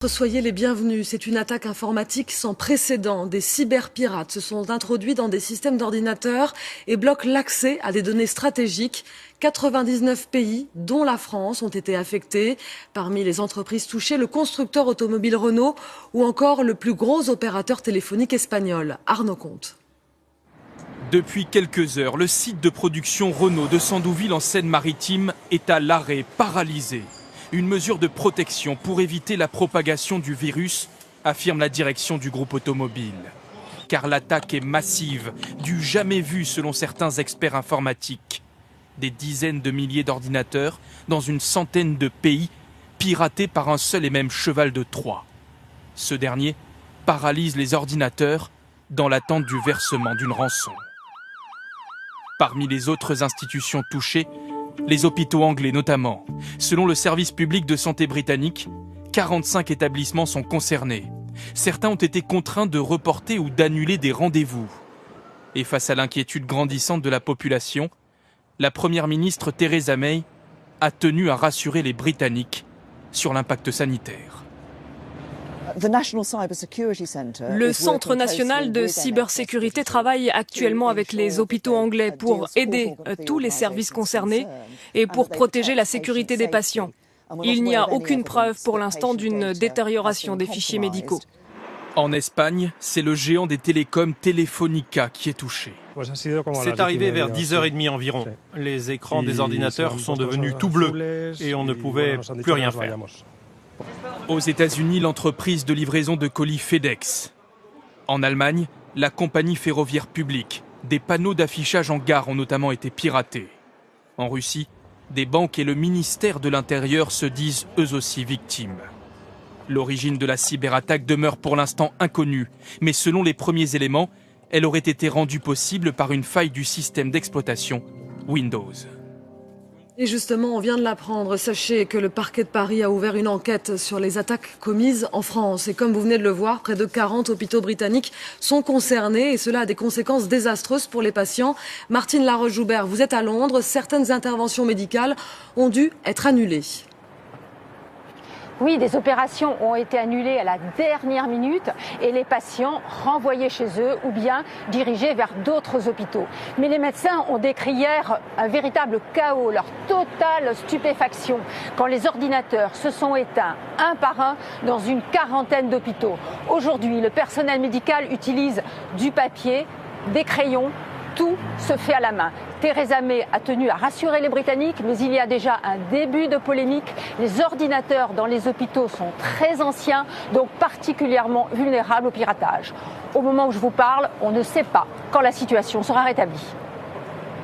Soyez les bienvenus. C'est une attaque informatique sans précédent. Des cyberpirates se sont introduits dans des systèmes d'ordinateurs et bloquent l'accès à des données stratégiques. 99 pays, dont la France, ont été affectés. Parmi les entreprises touchées, le constructeur automobile Renault ou encore le plus gros opérateur téléphonique espagnol, Arnaud Comte. Depuis quelques heures, le site de production Renault de Sandouville en Seine-Maritime est à l'arrêt, paralysé. Une mesure de protection pour éviter la propagation du virus, affirme la direction du groupe automobile. Car l'attaque est massive, du jamais vu selon certains experts informatiques. Des dizaines de milliers d'ordinateurs dans une centaine de pays, piratés par un seul et même cheval de Troie. Ce dernier paralyse les ordinateurs dans l'attente du versement d'une rançon. Parmi les autres institutions touchées, les hôpitaux anglais notamment. Selon le service public de santé britannique, 45 établissements sont concernés. Certains ont été contraints de reporter ou d'annuler des rendez-vous. Et face à l'inquiétude grandissante de la population, la première ministre Theresa May a tenu à rassurer les Britanniques sur l'impact sanitaire. Le Centre national de cybersécurité travaille actuellement avec les hôpitaux anglais pour aider tous les services concernés et pour protéger la sécurité des patients. Il n'y a aucune preuve pour l'instant d'une détérioration des fichiers médicaux. En Espagne, c'est le géant des télécoms Telefónica qui est touché. C'est arrivé vers 10h30 environ. Les écrans des ordinateurs sont devenus tout bleus et on ne pouvait plus rien faire. Aux États-Unis, l'entreprise de livraison de colis FedEx. En Allemagne, la compagnie ferroviaire publique. Des panneaux d'affichage en gare ont notamment été piratés. En Russie, des banques et le ministère de l'Intérieur se disent eux aussi victimes. L'origine de la cyberattaque demeure pour l'instant inconnue, mais selon les premiers éléments, elle aurait été rendue possible par une faille du système d'exploitation Windows. Et justement, on vient de l'apprendre. Sachez que le parquet de Paris a ouvert une enquête sur les attaques commises en France. Et comme vous venez de le voir, près de 40 hôpitaux britanniques sont concernés et cela a des conséquences désastreuses pour les patients. Martine Laroche-Joubert, vous êtes à Londres. Certaines interventions médicales ont dû être annulées. Oui, des opérations ont été annulées à la dernière minute et les patients renvoyés chez eux ou bien dirigés vers d'autres hôpitaux. Mais les médecins ont décrit hier un véritable chaos, leur totale stupéfaction quand les ordinateurs se sont éteints un par un dans une quarantaine d'hôpitaux. Aujourd'hui, le personnel médical utilise du papier, des crayons. Tout se fait à la main. Theresa May a tenu à rassurer les Britanniques, mais il y a déjà un début de polémique. Les ordinateurs dans les hôpitaux sont très anciens, donc particulièrement vulnérables au piratage. Au moment où je vous parle, on ne sait pas quand la situation sera rétablie.